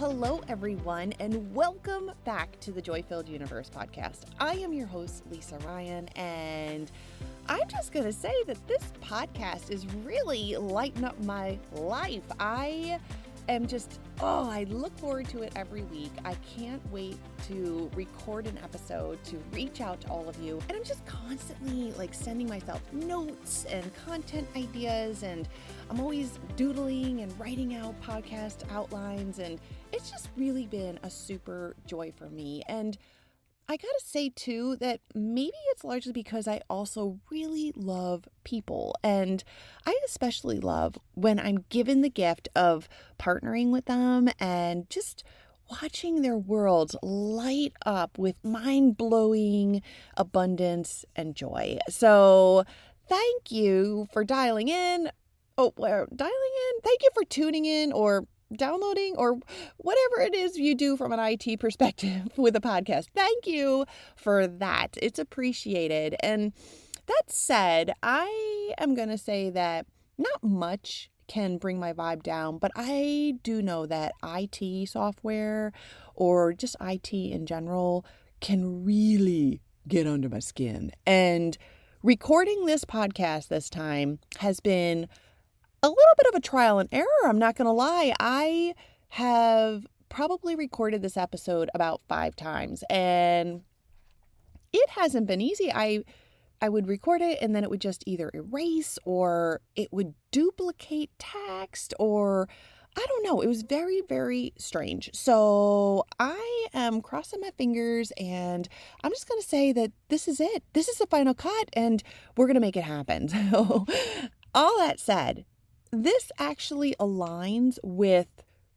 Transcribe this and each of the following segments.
hello, everyone, and welcome back to the Joy-Filled Universe podcast. I am your host, Lisa Ryan, and I'm just going to say that this podcast is really lighting up my life. I look forward to it every week. I can't wait to record an episode, to reach out to all of you. And I'm just constantly sending myself notes and content ideas, and I'm always doodling and writing out podcast outlines. And it's just really been a super joy for me. And I gotta say too that maybe it's largely because I also really love people, and I especially love when I'm given the gift of partnering with them and just watching their worlds light up with mind-blowing abundance and joy. So thank you for dialing in. Thank you for tuning in or downloading or whatever it is you do from an IT perspective with a podcast. Thank you for that. It's appreciated. And that said, I am going to say that not much can bring my vibe down, but I do know that IT software or just IT in general can really get under my skin. And recording this podcast this time has been a little bit of a trial and error. I'm not going to lie. I have probably recorded this episode about 5 times, and it hasn't been easy. I would record it and then it would just either erase or it would duplicate text, or I don't know. It was very, very strange. So I am crossing my fingers, and I'm just going to say that this is it. This is the final cut, and we're going to make it happen. So all that said, this actually aligns with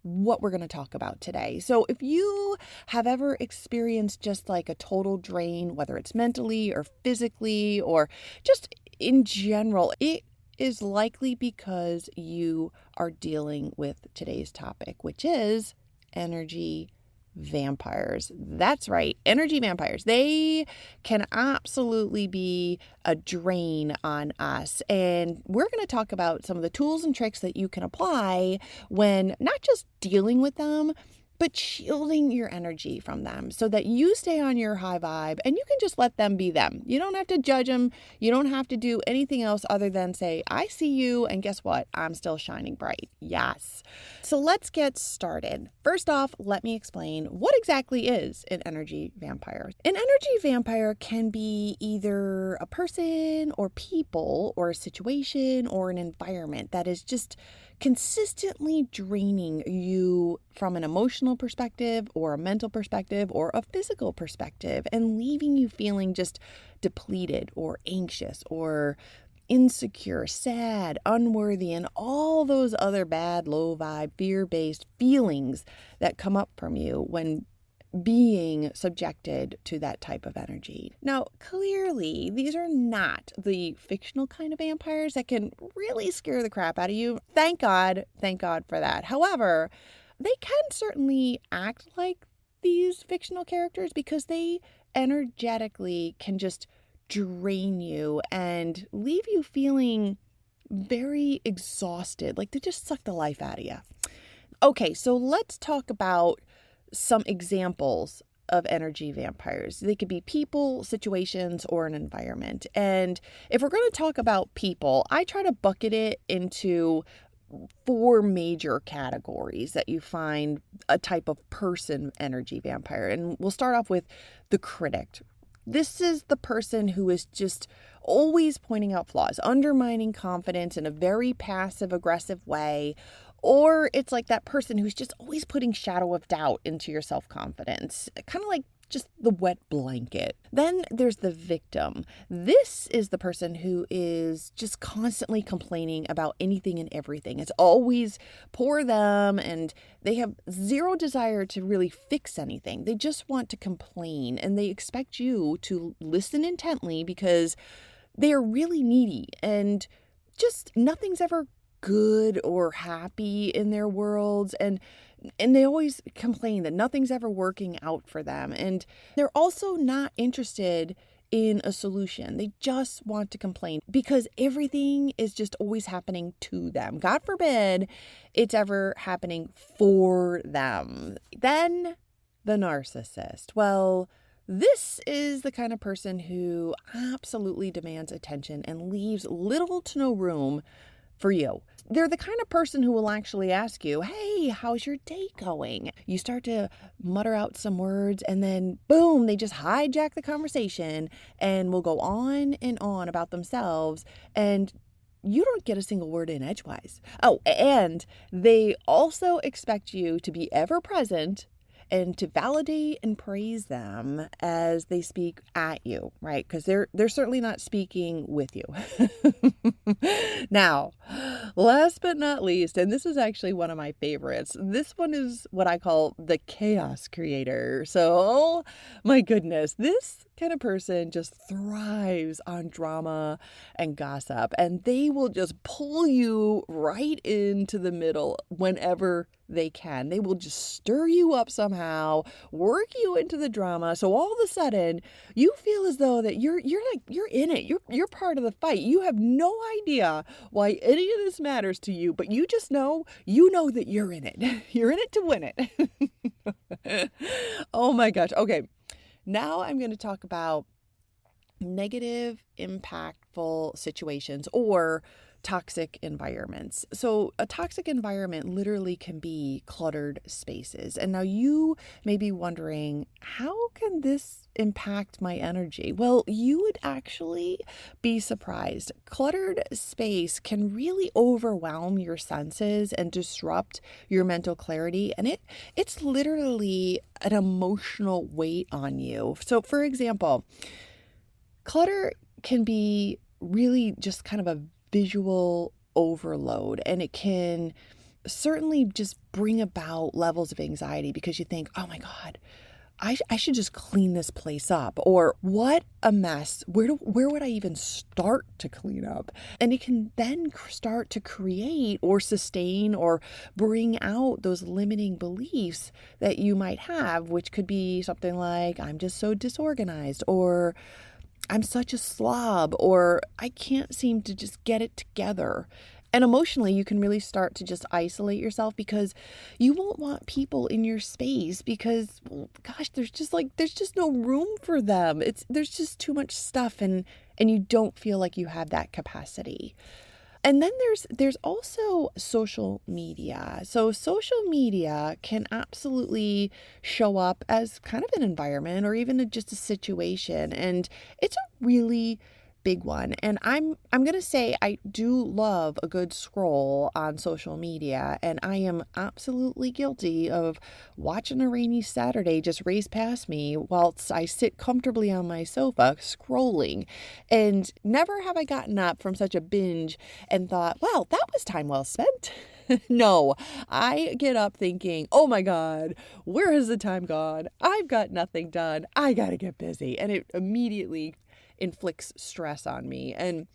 what we're going to talk about today. So if you have ever experienced just a total drain, whether it's mentally or physically or just in general, it is likely because you are dealing with today's topic, which is energy vampires. That's right. Energy vampires. They can absolutely be a drain on us. And we're going to talk about some of the tools and tricks that you can apply when not just dealing with them, but shielding your energy from them so that you stay on your high vibe and you can just let them be them. You don't have to judge them. You don't have to do anything else other than say, I see you, and guess what? I'm still shining bright. Yes. So let's get started. First off, let me explain what exactly is an energy vampire. An energy vampire can be either a person or people or a situation or an environment that is just consistently draining you from an emotional perspective or a mental perspective or a physical perspective, and leaving you feeling just depleted or anxious or insecure, sad, unworthy, and all those other bad, low vibe, fear-based feelings that come up from you when being subjected to that type of energy. Now, clearly, these are not the fictional kind of vampires that can really scare the crap out of you. Thank God for that. However, they can certainly act like these fictional characters because they energetically can just drain you and leave you feeling very exhausted, like they just suck the life out of you. Okay, so let's talk about some examples of energy vampires. They could be people, situations, or an environment. And if we're going to talk about people, I try to bucket it into 4 major categories that you find a type of person energy vampire. And we'll start off with the critic. This is the person who is just always pointing out flaws, undermining confidence in a very passive-aggressive way. Or it's like that person who's just always putting shadow of doubt into your self-confidence, kind of like just the wet blanket. Then there's the victim. This is the person who is just constantly complaining about anything and everything. It's always poor them, and they have zero desire to really fix anything. They just want to complain, and they expect you to listen intently because they are really needy, and just nothing's ever good or happy in their worlds, and they always complain that nothing's ever working out for them. And they're also not interested in a solution. They just want to complain because everything is just always happening to them. God forbid it's ever happening for them. Then the narcissist. Well, this is the kind of person who absolutely demands attention and leaves little to no room for you. They're the kind of person who will actually ask you, hey, how's your day going? You start to mutter out some words and then boom, they just hijack the conversation and will go on and on about themselves, and you don't get a single word in edgewise. Oh, and they also expect you to be ever present and to validate and praise them as they speak at you, right? Because they're certainly not speaking with you. Now, last but not least, and this is actually one of my favorites, this one is what I call the chaos creator. So, my goodness, this kind of person just thrives on drama and gossip, and they will just pull you right into the middle whenever they can. They will just stir you up somehow, work you into the drama. So all of a sudden, you feel as though that you're in it. You're part of the fight. You have no idea why any of this matters to you, but you just know that you're in it. You're in it to win it. Oh my gosh. Okay. Now I'm going to talk about negative, impactful situations or toxic environments. So a toxic environment literally can be cluttered spaces. And now you may be wondering, how can this impact my energy? Well, you would actually be surprised. Cluttered space can really overwhelm your senses and disrupt your mental clarity. And it's literally an emotional weight on you. So for example, clutter can be really just kind of a visual overload, and it can certainly just bring about levels of anxiety because you think, oh my God, I should just clean this place up, or what a mess. Where would I even start to clean up? And it can then start to create or sustain or bring out those limiting beliefs that you might have, which could be something like, I'm just so disorganized, or I'm such a slob, or I can't seem to just get it together. And emotionally, you can really start to just isolate yourself because you won't want people in your space because, well, gosh, there's just no room for them. There's just too much stuff, and you don't feel like you have that capacity. And then there's also social media. So social media can absolutely show up as kind of an environment or even just a situation. And it's a really big one. And I'm going to say I do love a good scroll on social media, and I am absolutely guilty of watching a rainy Saturday just race past me whilst I sit comfortably on my sofa scrolling. And never have I gotten up from such a binge and thought, wow, that was time well spent. No, I get up thinking, oh my God, where has the time gone? I've got nothing done. I got to get busy. And it immediately inflicts stress on me. And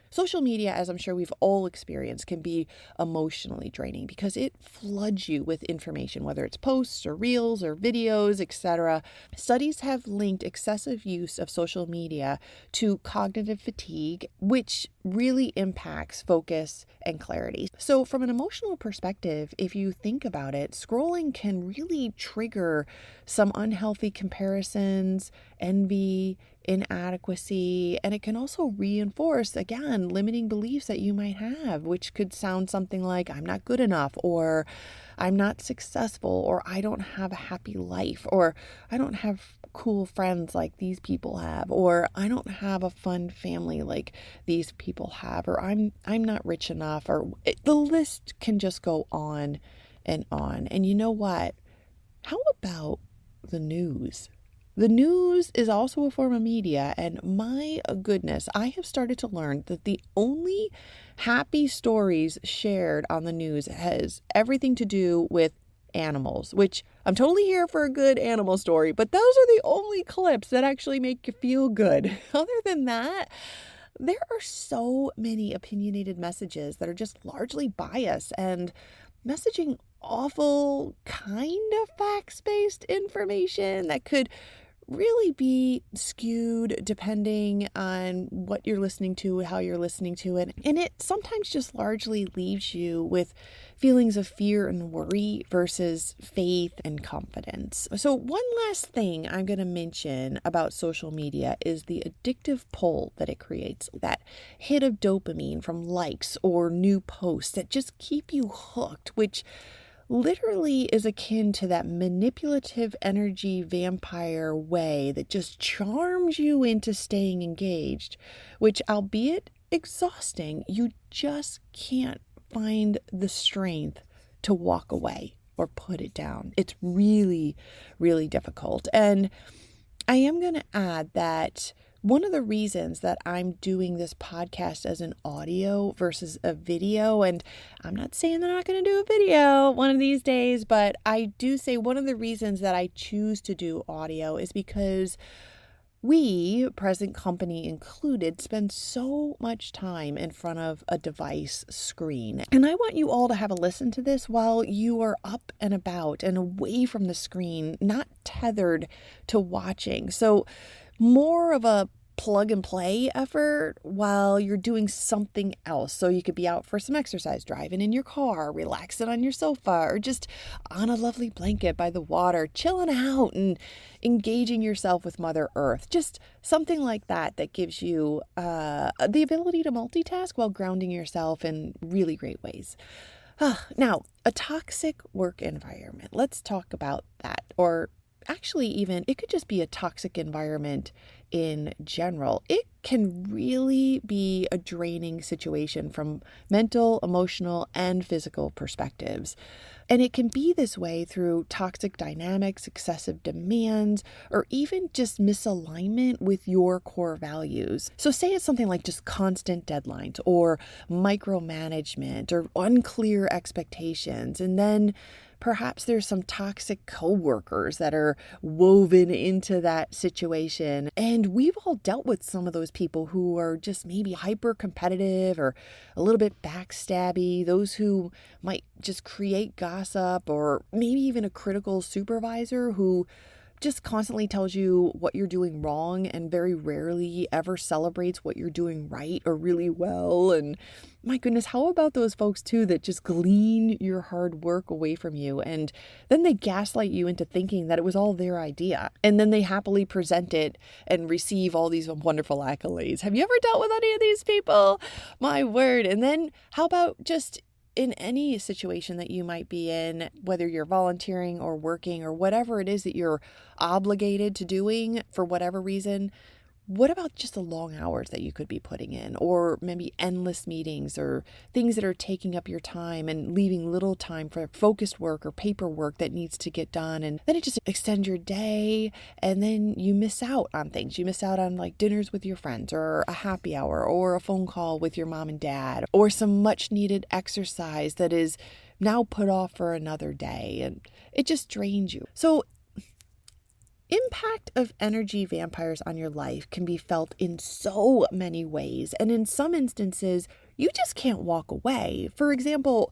social media, as I'm sure we've all experienced, can be emotionally draining because it floods you with information, whether it's posts or reels or videos, etc. Studies have linked excessive use of social media to cognitive fatigue, which really impacts focus and clarity. So from an emotional perspective, if you think about it, scrolling can really trigger some unhealthy comparisons, envy, inadequacy, and it can also reinforce, again, limiting beliefs that you might have, which could sound something like, I'm not good enough, or I'm not successful, or I don't have a happy life, or I don't have cool friends like these people have, or I don't have a fun family like these people have, or I'm not rich enough, or the list can just go on and on. And you know what? How about the news? The news is also a form of media, and my goodness, I have started to learn that the only happy stories shared on the news has everything to do with animals, which I'm totally here for a good animal story, but those are the only clips that actually make you feel good. Other than that, there are so many opinionated messages that are just largely biased and messaging awful kind of facts-based information that could really be skewed depending on what you're listening to, how you're listening to it. And it sometimes just largely leaves you with feelings of fear and worry versus faith and confidence. So one last thing I'm going to mention about social media is the addictive pull that it creates, that hit of dopamine from likes or new posts that just keep you hooked, which literally is akin to that manipulative energy vampire way that just charms you into staying engaged, which, albeit exhausting, you just can't find the strength to walk away or put it down. It's really, really difficult. And I am going to add that one of the reasons that I'm doing this podcast as an audio versus a video, and I'm not saying that I'm not going to do a video one of these days, but I do say one of the reasons that I choose to do audio is because we, present company included, spend so much time in front of a device screen. And I want you all to have a listen to this while you are up and about and away from the screen, not tethered to watching. So more of a plug and play effort while you're doing something else. So you could be out for some exercise, driving in your car, relaxing on your sofa, or just on a lovely blanket by the water, chilling out and engaging yourself with Mother Earth. Just something like that that gives you the ability to multitask while grounding yourself in really great ways. Now, a toxic work environment. Let's talk about that. Or actually, even it could just be a toxic environment in general. It can really be a draining situation from mental, emotional, and physical perspectives. And it can be this way through toxic dynamics, excessive demands, or even just misalignment with your core values. So say it's something like just constant deadlines or micromanagement or unclear expectations. And then perhaps there's some toxic coworkers that are woven into that situation. And we've all dealt with some of those people who are just maybe hyper competitive or a little bit backstabby, those who might just create gossip, or maybe even a critical supervisor who just constantly tells you what you're doing wrong and very rarely ever celebrates what you're doing right or really well. And my goodness, how about those folks too that just glean your hard work away from you, and then they gaslight you into thinking that it was all their idea, and then they happily present it and receive all these wonderful accolades. Have you ever dealt with any of these people? My word. And then how about just in any situation that you might be in, whether you're volunteering or working or whatever it is that you're obligated to doing for whatever reason, what about just the long hours that you could be putting in, or maybe endless meetings or things that are taking up your time and leaving little time for focused work or paperwork that needs to get done? And then it just extends your day, and then you miss out on things. You miss out on like dinners with your friends, or a happy hour, or a phone call with your mom and dad, or some much needed exercise that is now put off for another day. And it just drains you. So impact of energy vampires on your life can be felt in so many ways. And in some instances, you just can't walk away. For example,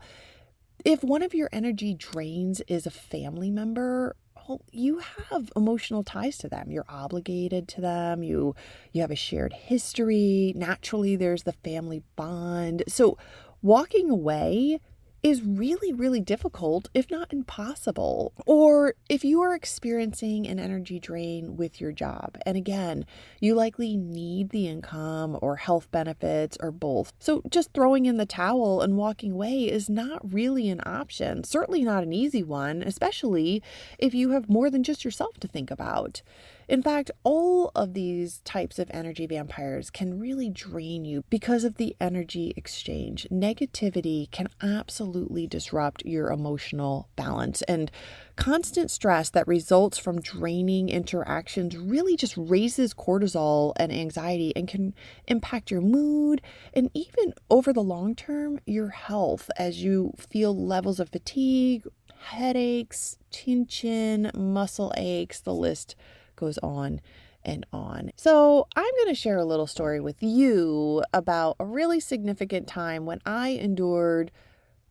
if one of your energy drains is a family member, well, you have emotional ties to them. You're obligated to them. You have a shared history. Naturally, there's the family bond. So walking away is really, really difficult, if not impossible. Or if you are experiencing an energy drain with your job, and again, you likely need the income or health benefits or both. So just throwing in the towel and walking away is not really an option, certainly not an easy one, especially if you have more than just yourself to think about. In fact, all of these types of energy vampires can really drain you because of the energy exchange. Negativity can absolutely disrupt your emotional balance, and constant stress that results from draining interactions really just raises cortisol and anxiety and can impact your mood and even over the long term, your health, as you feel levels of fatigue, headaches, tension, muscle aches, the list goes on and on. So I'm going to share a little story with you about a really significant time when I endured,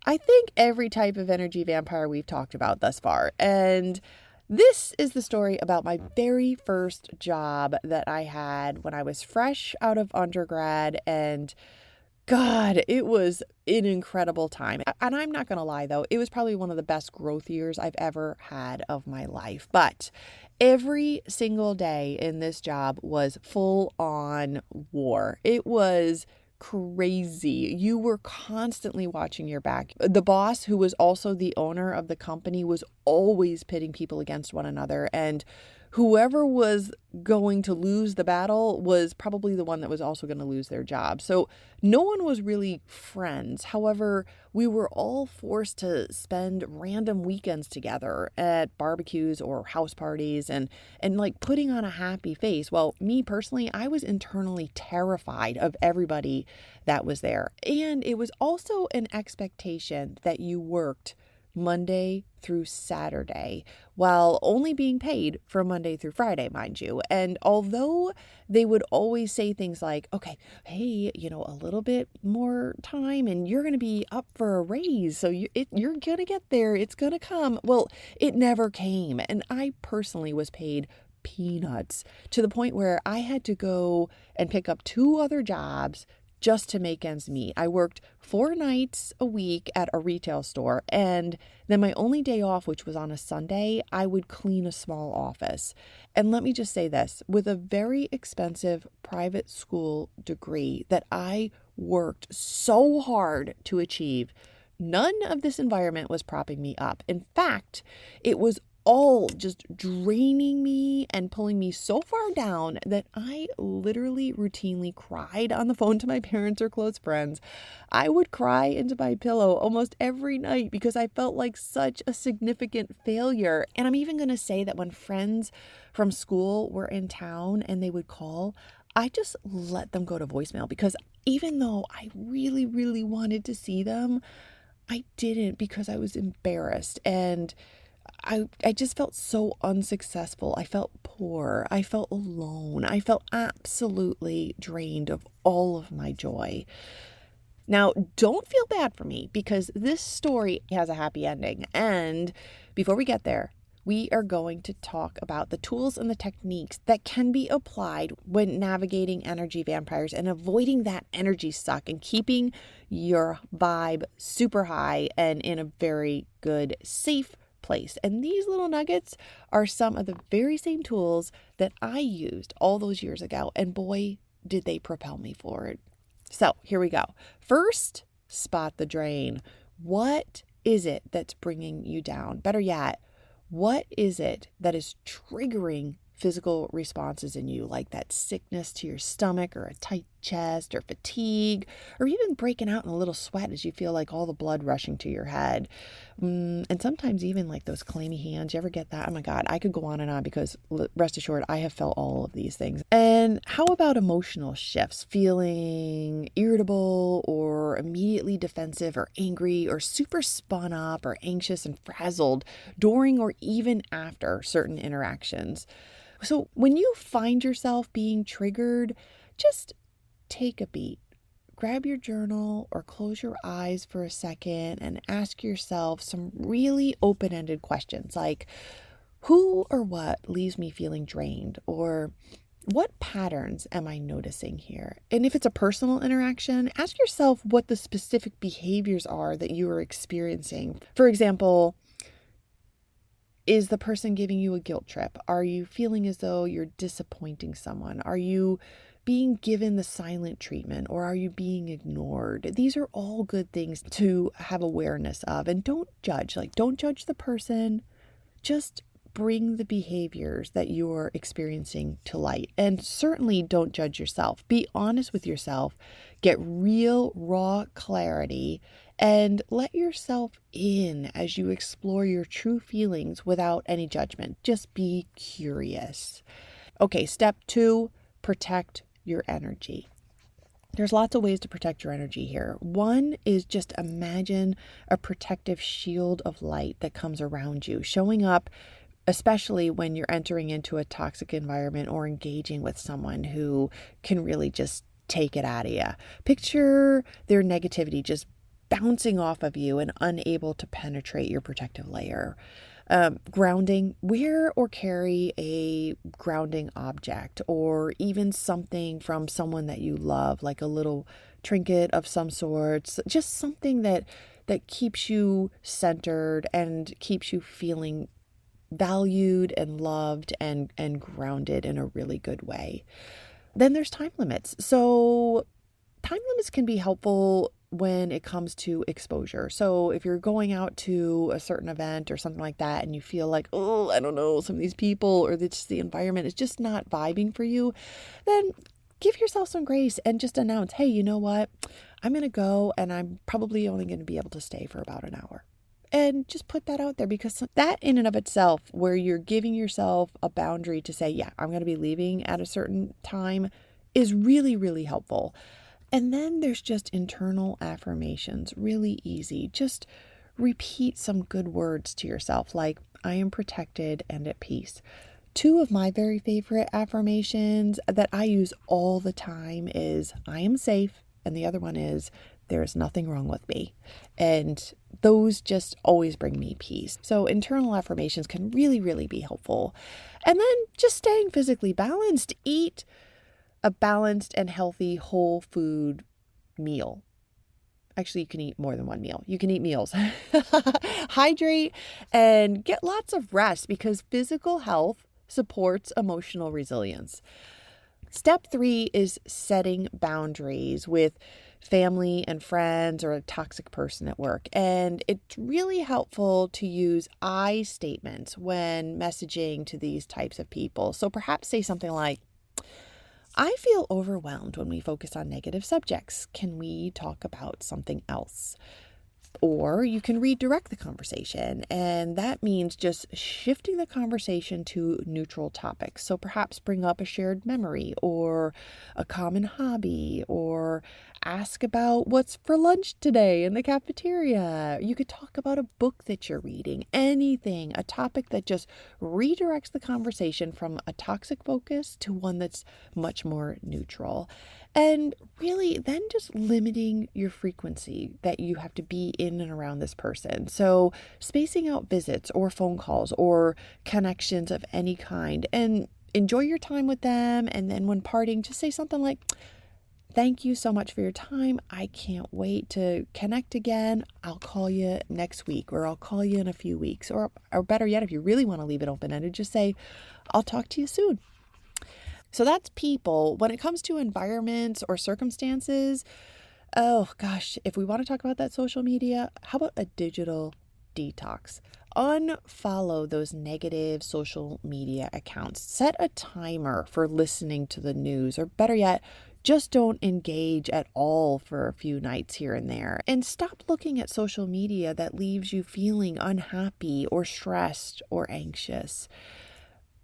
I think, every type of energy vampire we've talked about thus far. And This is the story about my very first job that I had when I was fresh out of undergrad, and God, it was an incredible time. And I'm not going to lie, though, it was probably one of the best growth years I've ever had of my life. But every single day in this job was full on war. It was crazy. You were constantly watching your back. The boss, who was also the owner of the company, was always pitting people against one another. And whoever was going to lose the battle was probably the one that was also going to lose their job. So no one was really friends. However, we were all forced to spend random weekends together at barbecues or house parties and like putting on a happy face. Well, me personally, I was internally terrified of everybody that was there. And it was also an expectation that you worked Monday through Saturday, while only being paid for Monday through Friday, mind you. And although they would always say things like, okay, hey, a little bit more time and you're going to be up for a raise. So you're going to get there. It's going to come. Well, it never came. And I personally was paid peanuts to the point where I had to go and pick up 2 other jobs just to make ends meet. I worked 4 nights a week at a retail store, and then my only day off, which was on a Sunday, I would clean a small office. And let me just say this, with a very expensive private school degree that I worked so hard to achieve, none of this environment was propping me up. In fact, it was all just draining me and pulling me so far down that I literally routinely cried on the phone to my parents or close friends. I would cry into my pillow almost every night because I felt like such a significant failure. And I'm even going to say that when friends from school were in town and they would call, I just let them go to voicemail because even though I really, really wanted to see them, I didn't because I was embarrassed and I just felt so unsuccessful. I felt poor. I felt alone. I felt absolutely drained of all of my joy. Now, don't feel bad for me because this story has a happy ending. And before we get there, we are going to talk about the tools and the techniques that can be applied when navigating energy vampires and avoiding that energy suck and keeping your vibe super high and in a very good, safe place. And these little nuggets are some of the very same tools that I used all those years ago. And boy, did they propel me forward. So here we go. First, spot the drain. What is it that's bringing you down? Better yet, what is it that is triggering physical responses in you, like that sickness to your stomach or a tight chest or fatigue, or even breaking out in a little sweat as you feel like all the blood rushing to your head. And sometimes even like those clammy hands. You ever get that? Oh my God, I could go on and on because rest assured, I have felt all of these things. And how about emotional shifts? Feeling irritable or immediately defensive or angry or super spun up or anxious and frazzled during or even after certain interactions. So when you find yourself being triggered, just take a beat. Grab your journal or close your eyes for a second and ask yourself some really open-ended questions like, who or what leaves me feeling drained? Or what patterns am I noticing here? And if it's a personal interaction, ask yourself what the specific behaviors are that you are experiencing. For example, is the person giving you a guilt trip? Are you feeling as though you're disappointing someone? Are you being given the silent treatment or are you being ignored? These are all good things to have awareness of. And don't judge. Don't judge the person. Just bring the behaviors that you're experiencing to light. And certainly don't judge yourself. Be honest with yourself. Get real, raw clarity and let yourself in as you explore your true feelings without any judgment. Just be curious. Okay, step 2, protect your energy. There's lots of ways to protect your energy here. One is just imagine a protective shield of light that comes around you, showing up especially when you're entering into a toxic environment or engaging with someone who can really just take it out of you. Picture their negativity just bouncing off of you and unable to penetrate your protective layer. Grounding, wear or carry a grounding object or even something from someone that you love, like a little trinket of some sorts, just something that keeps you centered and keeps you feeling valued and loved and grounded in a really good way. Then there's time limits. So time limits can be helpful when it comes to exposure. So if you're going out to a certain event or something like that and you feel like, oh, I don't know, some of these people or just the environment is just not vibing for you, then give yourself some grace and just announce, hey, you know what? I'm going to go and I'm probably only going to be able to stay for about an hour. And just put that out there, because that in and of itself, where you're giving yourself a boundary to say, yeah, I'm going to be leaving at a certain time, is really, really helpful. And then there's just internal affirmations, really easy. Just repeat some good words to yourself, like, I am protected and at peace. Two of my very favorite affirmations that I use all the time is, I am safe. And the other one is, there is nothing wrong with me. And those just always bring me peace. So internal affirmations can really, really be helpful. And then just staying physically balanced. Eat a balanced and healthy whole food meal. Actually, you can eat more than one meal. You can eat meals. Hydrate and get lots of rest, because physical health supports emotional resilience. Step 3 is setting boundaries with family and friends or a toxic person at work. And it's really helpful to use I statements when messaging to these types of people. So perhaps say something like, I feel overwhelmed when we focus on negative subjects. Can we talk about something else? Or you can redirect the conversation, and that means just shifting the conversation to neutral topics. So perhaps bring up a shared memory or a common hobby, or ask about what's for lunch today in the cafeteria. You could talk about a book that you're reading, anything, a topic that just redirects the conversation from a toxic focus to one that's much more neutral. And really then just limiting your frequency that you have to be in and around this person. So spacing out visits or phone calls or connections of any kind, and enjoy your time with them. And then when parting, just say something like, thank you so much for your time. I can't wait to connect again. I'll call you next week, or I'll call you in a few weeks. Or better yet, if you really want to leave it open-ended, just say, I'll talk to you soon. So that's people. When it comes to environments or circumstances, oh gosh, if we want to talk about that social media, how about a digital detox? Unfollow those negative social media accounts. Set a timer for listening to the news, or better yet, just don't engage at all for a few nights here and there. And stop looking at social media that leaves you feeling unhappy or stressed or anxious.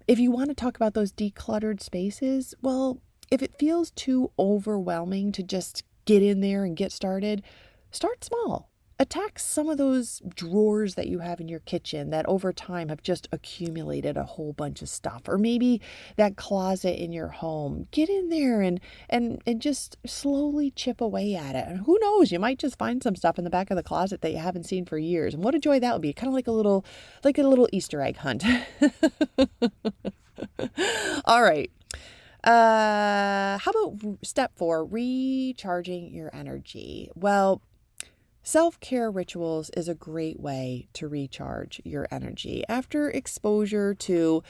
If you want to talk about those decluttered spaces, well, if it feels too overwhelming to just get in there and get started, start small. Attack some of those drawers that you have in your kitchen that over time have just accumulated a whole bunch of stuff. Or maybe that closet in your home. Get in there and just slowly chip away at it. And who knows, you might just find some stuff in the back of the closet that you haven't seen for years. And what a joy that would be. Kind of like a little Easter egg hunt. All right. How about step 4, recharging your energy? Well, self-care rituals is a great way to recharge your energy. After exposure to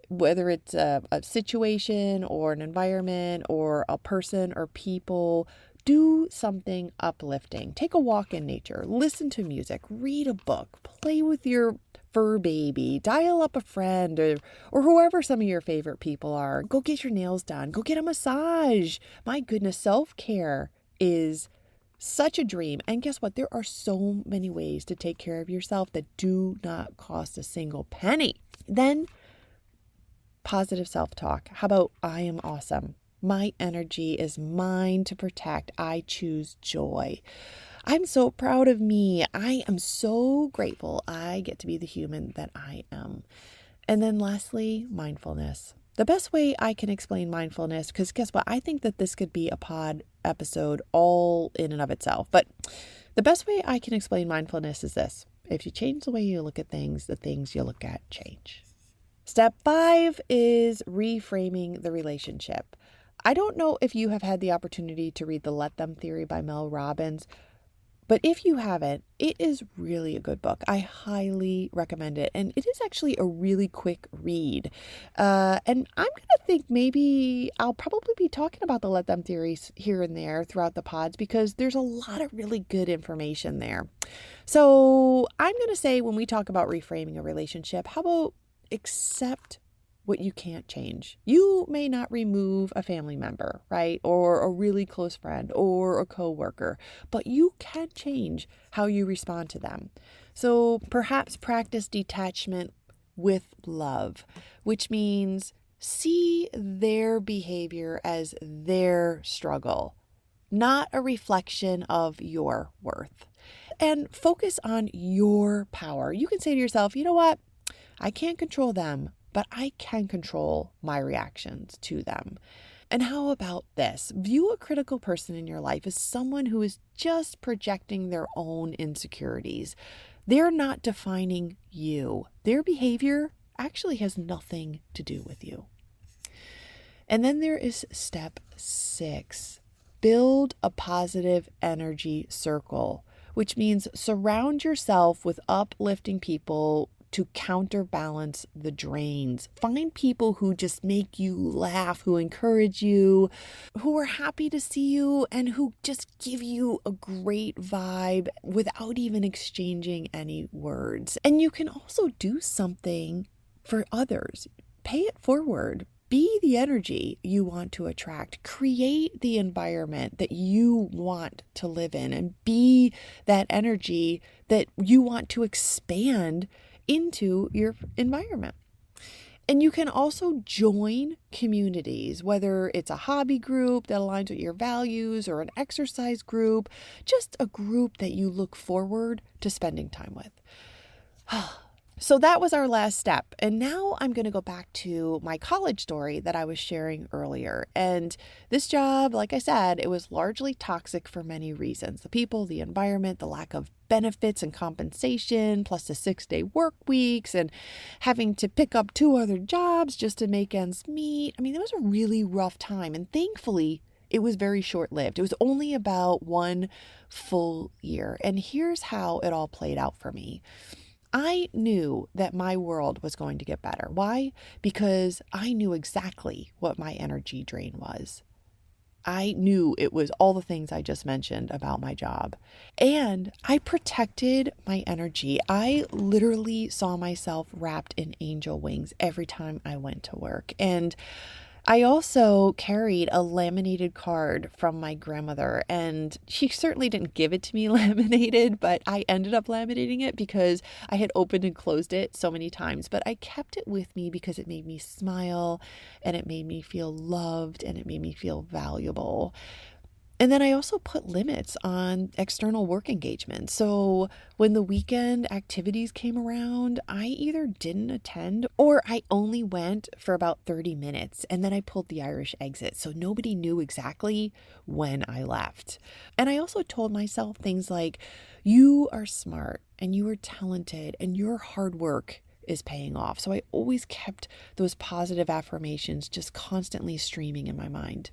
whether it's a situation or an environment or a person or people, do something uplifting. Take a walk in nature, listen to music, read a book, play with your fur baby, dial up a friend or whoever some of your favorite people are. Go get your nails done. Go get a massage. My goodness, self-care is such a dream. And guess what? There are so many ways to take care of yourself that do not cost a single penny. Then positive self-talk. How about, I am awesome. My energy is mine to protect. I choose joy. I'm so proud of me. I am so grateful I get to be the human that I am. And then lastly, mindfulness. The best way I can explain mindfulness, because guess what? I think that this could be a pod episode all in and of itself. But the best way I can explain mindfulness is this. If you change the way you look at things, the things you look at change. Step 5 is reframing the relationship. I don't know if you have had the opportunity to read The Let Them Theory by Mel Robbins, but if you haven't, it is really a good book. I highly recommend it. And it is actually a really quick read. And I'm going to think maybe I'll probably be talking about the Let Them theories here and there throughout the pods because there's a lot of really good information there. So I'm going to say when we talk about reframing a relationship, how about accept what you can't change. You may not remove a family member, right? Or a really close friend or a coworker, but you can change how you respond to them. So perhaps practice detachment with love, which means see their behavior as their struggle, not a reflection of your worth. And focus on your power. You can say to yourself, you know what? I can't control them, but I can control my reactions to them. And how about this? View a critical person in your life as someone who is just projecting their own insecurities. They're not defining you. Their behavior actually has nothing to do with you. And then there is step 6. Build a positive energy circle, which means surround yourself with uplifting people to counterbalance the drains. Find people who just make you laugh, who encourage you, who are happy to see you, and who just give you a great vibe without even exchanging any words. And you can also do something for others. Pay it forward. Be the energy you want to attract. Create the environment that you want to live in and be that energy that you want to expand into your environment. And you can also join communities, whether it's a hobby group that aligns with your values or an exercise group, just a group that you look forward to spending time with. So that was our last step. And now I'm going to go back to my college story that I was sharing earlier. And this job, like I said, it was largely toxic for many reasons. The people, the environment, the lack of benefits and compensation, plus the 6-day work weeks and having to pick up 2 other jobs just to make ends meet. I mean, it was a really rough time. And thankfully, it was very short-lived. It was only about 1 full year. And here's how it all played out for me. I knew that my world was going to get better. Why? Because I knew exactly what my energy drain was. I knew it was all the things I just mentioned about my job. And I protected my energy. I literally saw myself wrapped in angel wings every time I went to work. And I also carried a laminated card from my grandmother, and she certainly didn't give it to me laminated, but I ended up laminating it because I had opened and closed it so many times. But I kept it with me because it made me smile and it made me feel loved and it made me feel valuable. And then I also put limits on external work engagements. So when the weekend activities came around, I either didn't attend or I only went for about 30 minutes. And then I pulled the Irish exit. So nobody knew exactly when I left. And I also told myself things like, you are smart and you are talented and your hard work is paying off. So I always kept those positive affirmations just constantly streaming in my mind.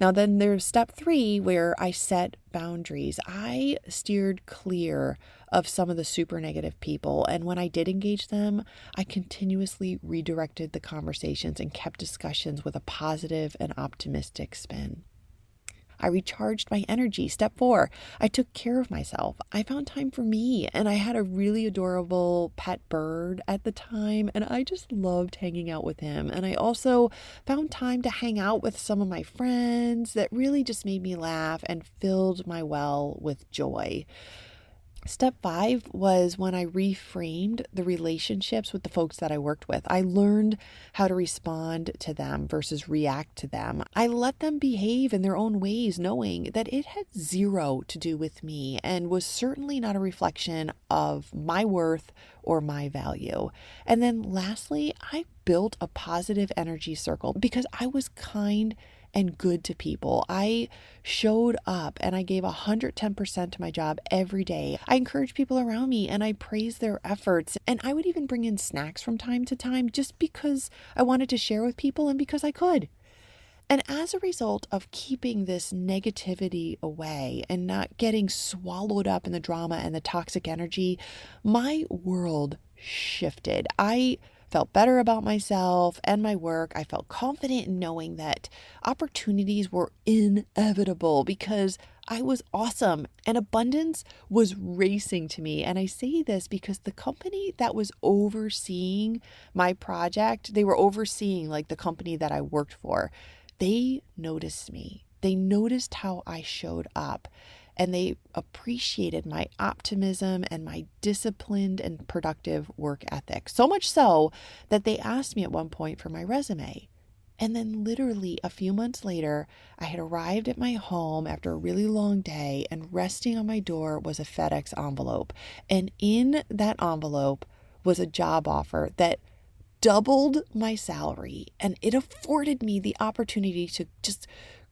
Now, then there's step 3 where I set boundaries. I steered clear of some of the super negative people. And when I did engage them, I continuously redirected the conversations and kept discussions with a positive and optimistic spin. I recharged my energy. Step 4, I took care of myself. I found time for me, and I had a really adorable pet bird at the time, and I just loved hanging out with him. And I also found time to hang out with some of my friends that really just made me laugh and filled my well with joy. Step 5 was when I reframed the relationships with the folks that I worked with. I learned how to respond to them versus react to them. I let them behave in their own ways, knowing that it had zero to do with me and was certainly not a reflection of my worth or my value. And then lastly, I built a positive energy circle because I was kind and good to people. I showed up and I gave 110% to my job every day. I encouraged people around me and I praised their efforts. And I would even bring in snacks from time to time just because I wanted to share with people and because I could. And as a result of keeping this negativity away and not getting swallowed up in the drama and the toxic energy, my world shifted. I felt better about myself and my work. I felt confident in knowing that opportunities were inevitable because I was awesome and abundance was racing to me. And I say this because the company that was overseeing my project, they were overseeing like the company that I worked for. They noticed me. They noticed how I showed up, and they appreciated my optimism and my disciplined and productive work ethic. So much so that they asked me at one point for my resume. And then literally a few months later, I had arrived at my home after a really long day, and resting on my door was a FedEx envelope. And in that envelope was a job offer that doubled my salary, and it afforded me the opportunity to just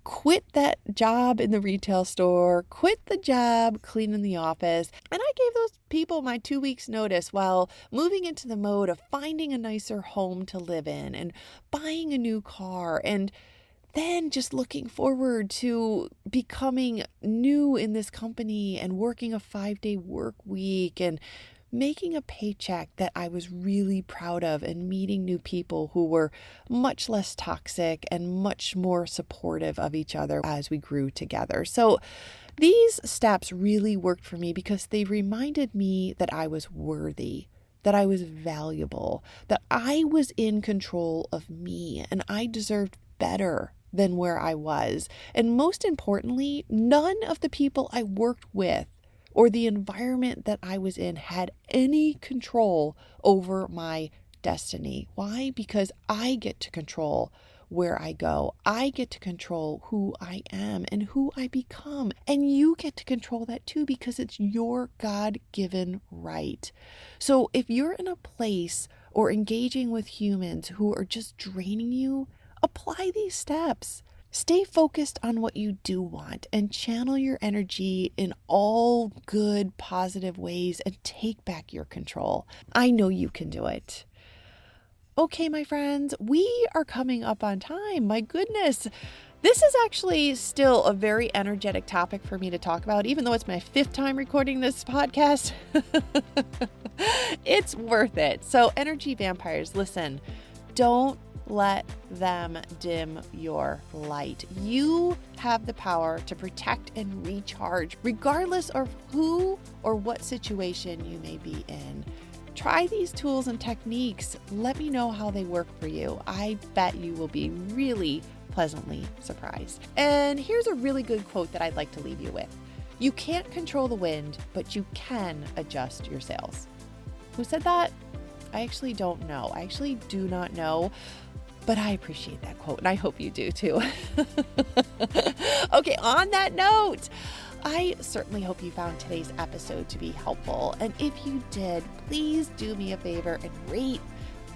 quit that job in the retail store, quit the job cleaning the office. And I gave those people my 2 weeks notice while moving into the mode of finding a nicer home to live in and buying a new car, and then just looking forward to becoming new in this company and working a 5-day work week and making a paycheck that I was really proud of, and meeting new people who were much less toxic and much more supportive of each other as we grew together. So these steps really worked for me because they reminded me that I was worthy, that I was valuable, that I was in control of me, and I deserved better than where I was. And most importantly, none of the people I worked with or the environment that I was in had any control over my destiny. Why? Because I get to control where I go. I get to control who I am and who I become. And you get to control that too, because it's your God-given right. So if you're in a place or engaging with humans who are just draining you, apply these steps. Stay focused on what you do want and channel your energy in all good, positive ways and take back your control. I know you can do it. Okay, my friends, we are coming up on time. My goodness. This is actually still a very energetic topic for me to talk about, even though it's my 5th time recording this podcast. It's worth it. So, energy vampires, listen, don't let them dim your light. You have the power to protect and recharge, regardless of who or what situation you may be in. Try these tools and techniques. Let me know how they work for you. I bet you will be really pleasantly surprised. And here's a really good quote that I'd like to leave you with. You can't control the wind, but you can adjust your sails. Who said that? I actually don't know. I actually do not know. But I appreciate that quote, and I hope you do too. Okay, on that note, I certainly hope you found today's episode to be helpful. And if you did, please do me a favor and rate,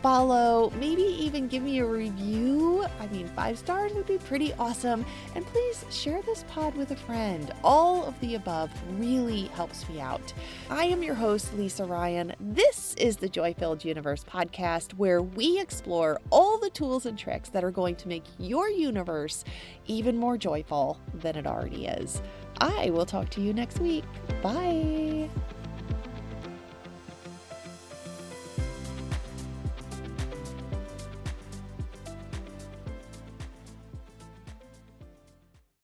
follow, maybe even give me a review. 5 stars would be pretty awesome. And please share this pod with a friend. All of the above really helps me out. I am your host, Lisa Ryan. This is the Joy-Filled Universe podcast, where we explore all the tools and tricks that are going to make your universe even more joyful than it already is. I will talk to you next week. Bye.